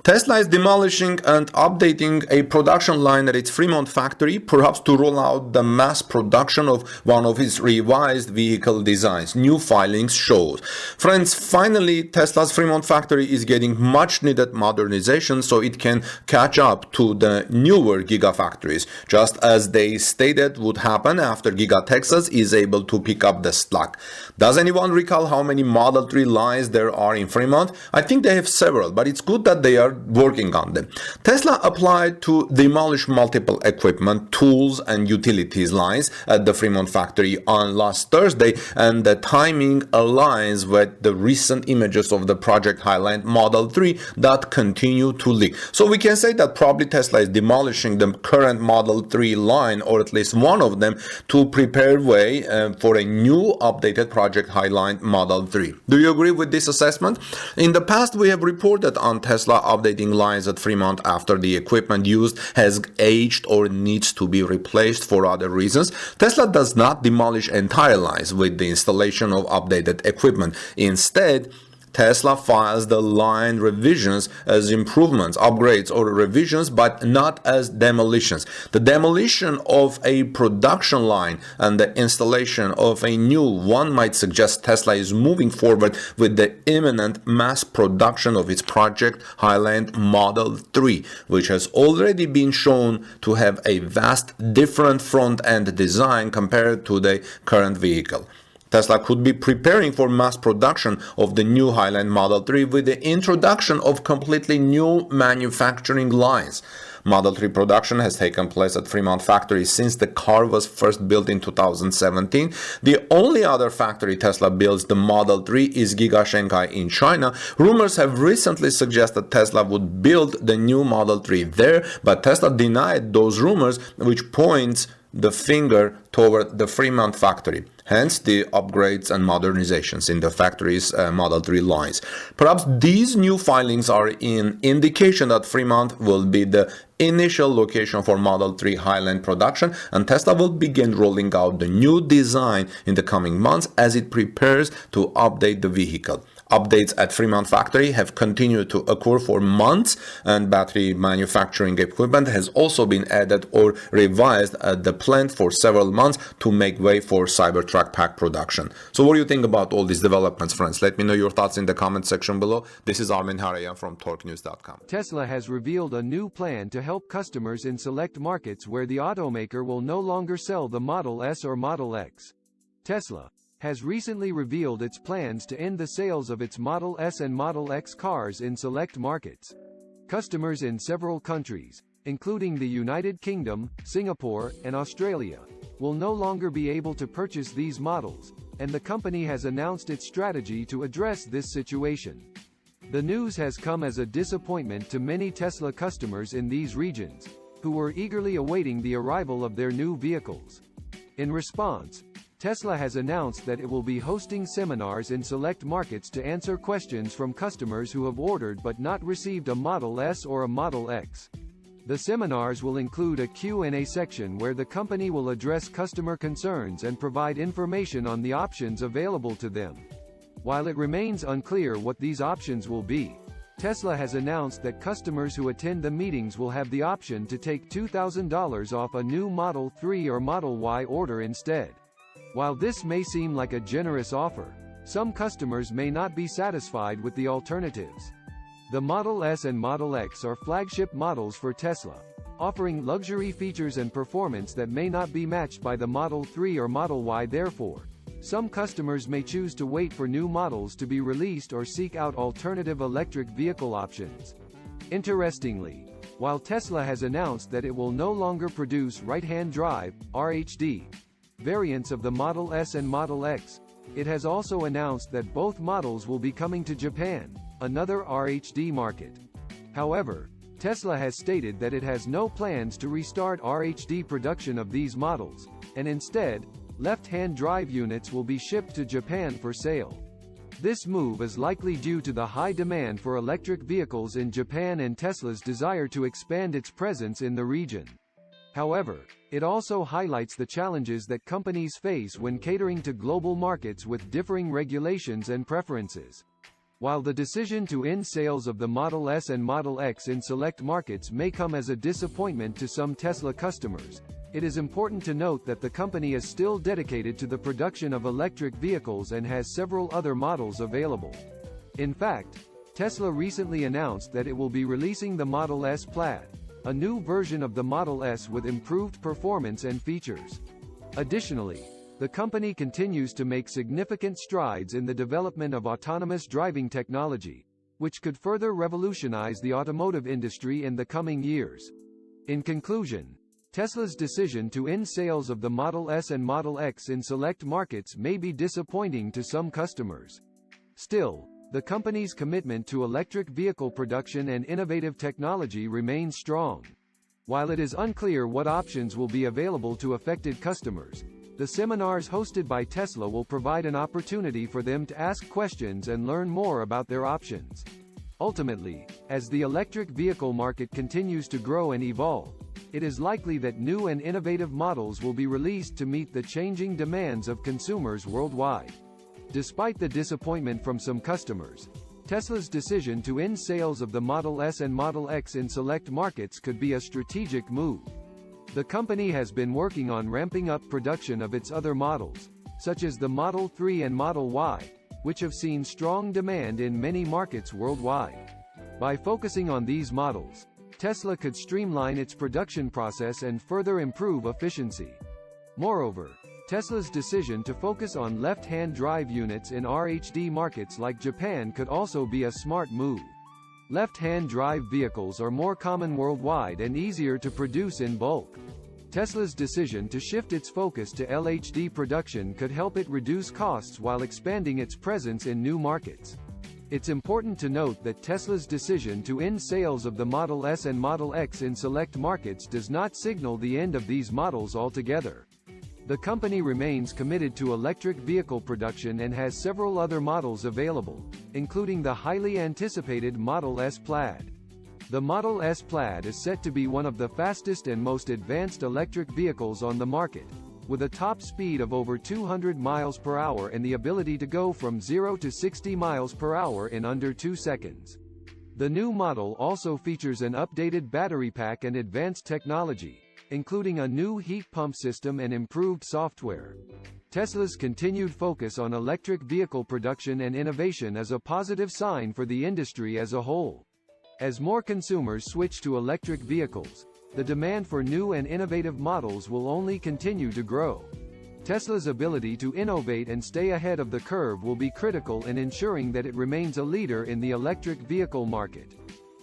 Tesla is demolishing and updating a production line at its Fremont factory, perhaps to roll out the mass production of one of its revised vehicle designs, new filings shows. Friends, finally, Tesla's Fremont factory is getting much needed modernization so it can catch up to the newer gigafactories, just as they stated would happen after Giga Texas is able to pick up the slack. Does anyone recall how many Model 3 lines there are in Fremont? I think they have several, but it's good that they are working on them. Tesla applied to demolish multiple equipment, tools, and utilities lines at the Fremont factory on last Thursday, and the timing aligns with the recent images of the Project Highland Model 3 that continue to leak. So we can say that probably Tesla is demolishing the current Model 3 line, or at least one of them, to prepare way for a new updated Project Highland Model 3. Do you agree with this assessment? In the past, we have reported on Tesla updating lines at Fremont after the equipment used has aged or needs to be replaced for other reasons. Tesla does not demolish entire lines with the installation of updated equipment. Instead, Tesla files the line revisions as improvements, upgrades, or revisions, but not as demolitions. The demolition of a production line and the installation of a new one might suggest Tesla is moving forward with the imminent mass production of its Project Highland Model 3, which has already been shown to have a vast different front-end design compared to the current vehicle. Tesla could be preparing for mass production of the new Highland Model 3 with the introduction of completely new manufacturing lines. Model 3 production has taken place at Fremont factory since the car was first built in 2017. The only other factory Tesla builds the Model 3 is Giga Shanghai in China. Rumors have recently suggested Tesla would build the new Model 3 there, but Tesla denied those rumors, which points the finger toward the Fremont factory. Hence the upgrades and modernizations in the factory's Model 3 lines. Perhaps these new filings are an indication that Fremont will be the initial location for Model 3 Highland production, and Tesla will begin rolling out the new design in the coming months as it prepares to update the vehicle. Updates at Fremont factory have continued to occur for months, and battery manufacturing equipment has also been added or revised at the plant for several months to make way for Cybertruck pack production. So what do you think about all these developments, friends? Let me know your thoughts in the comment section below. This is Armin Harayan from TorqueNews.com. Tesla has revealed a new plan to help customers in select markets where the automaker will no longer sell the Model S or Model X. Tesla has recently revealed its plans to end the sales of its Model S and Model X cars in select markets. Customers in several countries, including the United Kingdom, Singapore, and Australia, will no longer be able to purchase these models, and the company has announced its strategy to address this situation. The news has come as a disappointment to many Tesla customers in these regions, who were eagerly awaiting the arrival of their new vehicles. In response, Tesla has announced that it will be hosting seminars in select markets to answer questions from customers who have ordered but not received a Model S or a Model X. The seminars will include a Q&A section where the company will address customer concerns and provide information on the options available to them. While it remains unclear what these options will be, Tesla has announced that customers who attend the meetings will have the option to take $2,000 off a new Model 3 or Model Y order instead. While this may seem like a generous offer, some customers may not be satisfied with the alternatives. The Model S and Model X are flagship models for Tesla, offering luxury features and performance that may not be matched by the Model 3 or Model Y. Therefore, some customers may choose to wait for new models to be released or seek out alternative electric vehicle options. Interestingly, while Tesla has announced that it will no longer produce right-hand drive (RHD) variants of the Model S and Model X, it has also announced that both models will be coming to Japan, another RHD market. However, Tesla has stated that it has no plans to restart RHD production of these models, and instead, left-hand drive units will be shipped to Japan for sale. This move is likely due to the high demand for electric vehicles in Japan and Tesla's desire to expand its presence in the region. However, it also highlights the challenges that companies face when catering to global markets with differing regulations and preferences. While the decision to end sales of the Model S and Model X in select markets may come as a disappointment to some Tesla customers, it is important to note that the company is still dedicated to the production of electric vehicles and has several other models available. In fact, Tesla recently announced that it will be releasing the Model S Plaid, a new version of the Model S with improved performance and features. Additionally, the company continues to make significant strides in the development of autonomous driving technology, which could further revolutionize the automotive industry in the coming years. In conclusion, Tesla's decision to end sales of the Model S and Model X in select markets may be disappointing to some customers. Still, the company's commitment to electric vehicle production and innovative technology remains strong. While it is unclear what options will be available to affected customers, the seminars hosted by Tesla will provide an opportunity for them to ask questions and learn more about their options. Ultimately, as the electric vehicle market continues to grow and evolve, it is likely that new and innovative models will be released to meet the changing demands of consumers worldwide. Despite the disappointment from some customers, Tesla's decision to end sales of the Model S and Model X in select markets could be a strategic move. The company has been working on ramping up production of its other models, such as the Model 3 and Model Y, which have seen strong demand in many markets worldwide. By focusing on these models, Tesla could streamline its production process and further improve efficiency. Moreover, Tesla's decision to focus on left-hand drive units in RHD markets like Japan could also be a smart move. Left-hand drive vehicles are more common worldwide and easier to produce in bulk. Tesla's decision to shift its focus to LHD production could help it reduce costs while expanding its presence in new markets. It's important to note that Tesla's decision to end sales of the Model S and Model X in select markets does not signal the end of these models altogether. The company remains committed to electric vehicle production and has several other models available, including the highly anticipated Model S Plaid. The Model S Plaid is set to be one of the fastest and most advanced electric vehicles on the market, with a top speed of over 200 miles per hour and the ability to go from 0 to 60 miles per hour in under 2 seconds. The new model also features an updated battery pack and advanced technology, including a new heat pump system and improved software. Tesla's continued focus on electric vehicle production and innovation is a positive sign for the industry as a whole. As more consumers switch to electric vehicles, the demand for new and innovative models will only continue to grow. Tesla's ability to innovate and stay ahead of the curve will be critical in ensuring that it remains a leader in the electric vehicle market.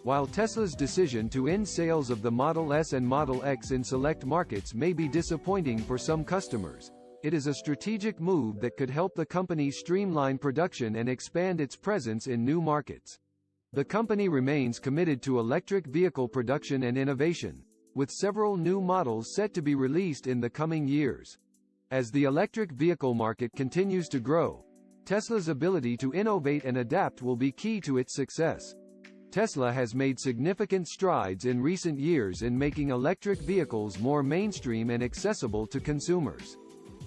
While Tesla's decision to end sales of the Model S and Model X in select markets may be disappointing for some customers, it is a strategic move that could help the company streamline production and expand its presence in new markets. The company remains committed to electric vehicle production and innovation, with several new models set to be released in the coming years. As the electric vehicle market continues to grow, Tesla's ability to innovate and adapt will be key to its success. Tesla has made significant strides in recent years in making electric vehicles more mainstream and accessible to consumers.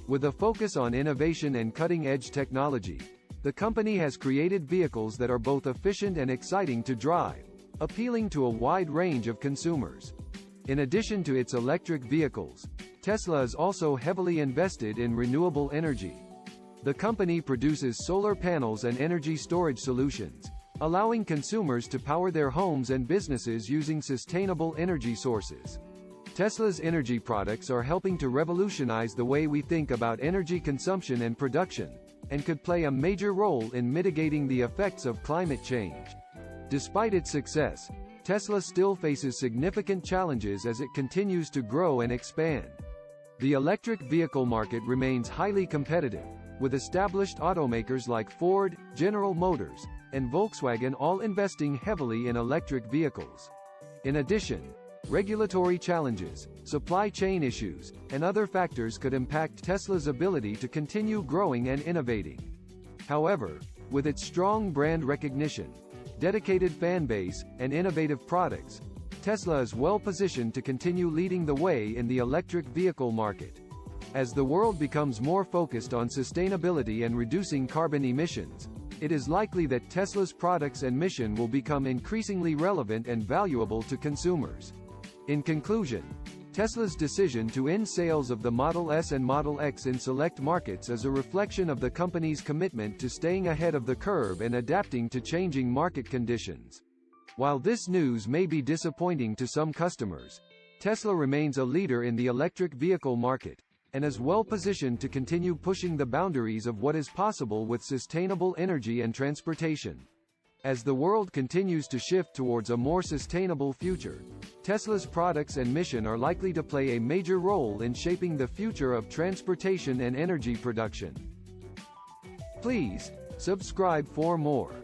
With a focus on innovation and cutting-edge technology, the company has created vehicles that are both efficient and exciting to drive, appealing to a wide range of consumers. In addition to its electric vehicles, Tesla is also heavily invested in renewable energy. The company produces solar panels and energy storage solutions, allowing consumers to power their homes and businesses using sustainable energy sources. Tesla's energy products are helping to revolutionize the way we think about energy consumption and production, and could play a major role in mitigating the effects of climate change. Despite its success, Tesla still faces significant challenges as it continues to grow and expand. The electric vehicle market remains highly competitive, with established automakers like Ford, General Motors, and Volkswagen all investing heavily in electric vehicles. In addition, regulatory challenges, supply chain issues, and other factors could impact Tesla's ability to continue growing and innovating. However, with its strong brand recognition, dedicated fan base, and innovative products, Tesla is well positioned to continue leading the way in the electric vehicle market. As the world becomes more focused on sustainability and reducing carbon emissions, it is likely that Tesla's products and mission will become increasingly relevant and valuable to consumers. In conclusion, Tesla's decision to end sales of the Model S and Model X in select markets is a reflection of the company's commitment to staying ahead of the curve and adapting to changing market conditions. While this news may be disappointing to some customers, Tesla remains a leader in the electric vehicle market, and is well positioned to continue pushing the boundaries of what is possible with sustainable energy and transportation. As the world continues to shift towards a more sustainable future, Tesla's products and mission are likely to play a major role in shaping the future of transportation and energy production. Please subscribe for more.